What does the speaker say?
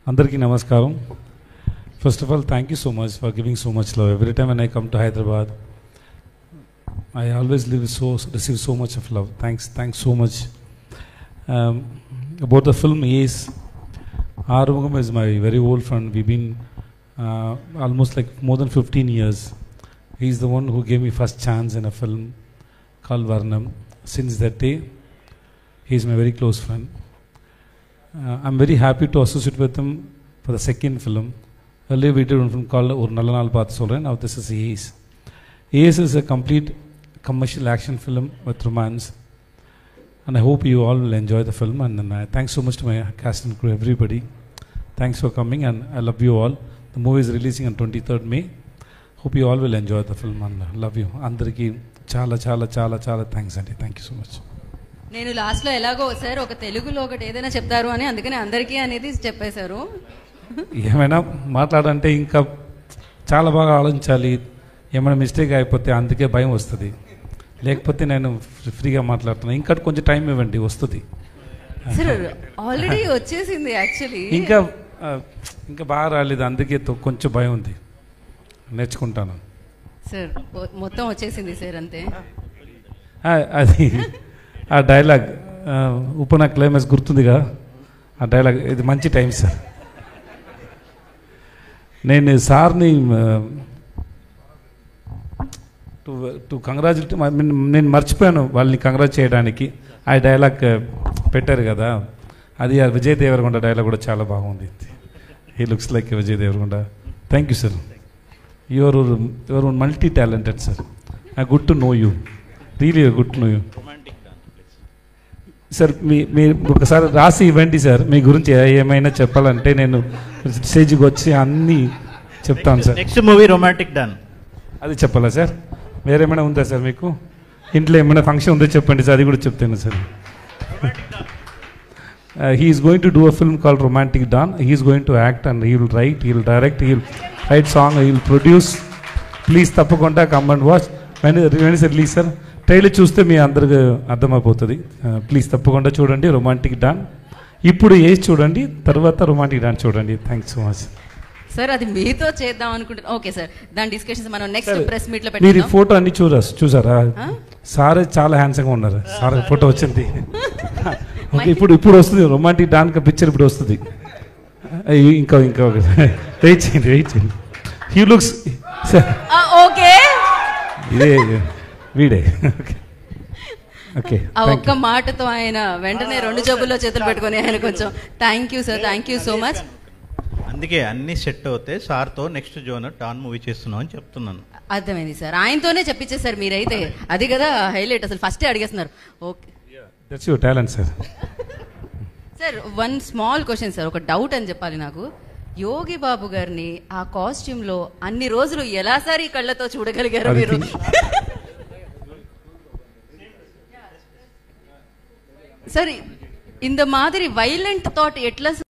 Andarki namaskaram. First of all, thank you so much for giving so much love. Every time when I come to Hyderabad, I always receive so much of love. Thanks so much. About the film, yes, Arumugam is my very old friend. We've been almost like more than 15 years. He's the one who gave me first chance in a film called Varnam. Since that day, he's my very close friend. I'm very happy to associate with him for the second film. Earlier we did one film called Or Nalla Naal Paathu Solren. Now this is Ace. Ace is a complete commercial action film with romance. And I hope you all will enjoy the film. And thanks so much to my cast and crew, everybody. Thanks for coming and I love you all. The movie is releasing on 23rd May. Hope you all will enjoy the film and love you. Andariki చాలా thanks అండి. Thank you so much. నేను లాస్ట్లో ఎలాగో sir ఒక తెలుగులో ఒకటి ఏదైనా చెప్తారు అని అందుకని అందరికీ అనేది చెప్పేశారు. ఏమైనా మాట్లాడంటే ఇంకా చాలా బాగా ఆలోచించాలి. ఏమైనా మిస్టేక్ అయిపోతే అందుకే భయం వస్తుంది. లేకపోతే నేను ఫ్రీగా మాట్లాడుతున్నాను. ఇంకా కొంచెం టైం ఇవ్వండి, వస్తుంది. సార్ ఆల్రెడీ వచ్చేసింది యాక్చువల్లీ. ఇంకా బాగా రాలేదు, అందుకే కొంచెం భయం ఉంది. నేర్చుకుంటాను సార్. మొత్తం వచ్చేసింది సార్ అంతే. అది ఆ డైలాగ్ ఉపన క్లైమాక్స్ గుర్తుందిగా, ఆ డైలాగ్ ఇది మంచి టైం సార్. నేను సార్ని టు కంగ్రాచులేట్, నేను మర్చిపోయాను వాళ్ళని కంగ్రాట్ చేయడానికి. ఆ డైలాగ్ పెట్టారు కదా, అది ఆ విజయ్ దేవరకొండ డైలాగ్ కూడా చాలా బాగుంది. He looks like Vijay Deverakonda. Thank you sir. Your multi talented sir. I good to know you, really good to know you sir. మీరు ఒకసారి రాసి ఇవ్వండి సార్, మీ గురించి ఏమైనా చెప్పాలంటే నేను స్టేజ్కి వచ్చి అన్నీ చెప్తాను sir. Next movie romantic don, అది చెప్పాలా సార్? వేరేమైనా ఉందా సార్ మీకు? ఇంట్లో ఏమైనా ఫంక్షన్ ఉందో చెప్పండి సార్, అది కూడా చెప్తాను sir. He is going to do a film called Romantic Dawn. He is going to act and he will write, he will direct, he will write song, he will produce. Please తప్పకుండా come and watch. When is it release sir? Trailer చూస్తే మీ అందరికి అర్థమైపోతుంది. Please తప్పకుండా చూడండి romantic don. ఇప్పుడు age చూడండి, తర్వాత romantic don చూడండి. Thanks so much sir. అది మీతో చేద్దాం అనుకుంటున్నాను. ఓకే సార్, దాని డిస్కషన్స్ మనం నెక్స్ట్ ప్రెస్ మీట్ లో మీరు ఫోటో అన్ని చూసారా? సారే చాలా హ్యాండ్సమ్గా ఉన్నారు. సార్ ఫోటో వచ్చింది. ఇప్పుడు వస్తుంది రొమాంటిక్ డాన్ పిక్చర్, ఇప్పుడు వస్తుంది. ఇంకా వెయిట్ చేయండి. హీ లుక్స్ ఓకే, ఇదే వీడే. ఓకే, ఆ ఒక్క మాటతో ఆయన వెంటనే రెండు జబ్బుల్లో చేతులు పెట్టుకొని ఆయన కొంచెం thank you sir, thank you so much. అందుకే అన్ని సెట్ అవుతే సార్తో నెక్స్ట్ జోనర్ డాన్ మూవీ చేస్తున్నాం అని చెప్తున్నాను. అర్థమైంది సార్, ఆయనతోనే చెప్పించేసారు మీరైతే. అది కదా హైలైట్, అసలు ఫస్టే అడిగేస్తున్నారు. Okay, that's your talent sir. Sir one small question sir, ఒక డౌట్ అని చెప్పాలి నాకు. యోగి బాబు గారిని ఆ కాస్ట్యూమ్ లో అన్ని రోజులు ఎలా సార్ ఈ కళ్ళతో చూడగలిగారు మీరు? సార్ இந்த மாதிரி వైలెంట్ థాట్ ఎట్లా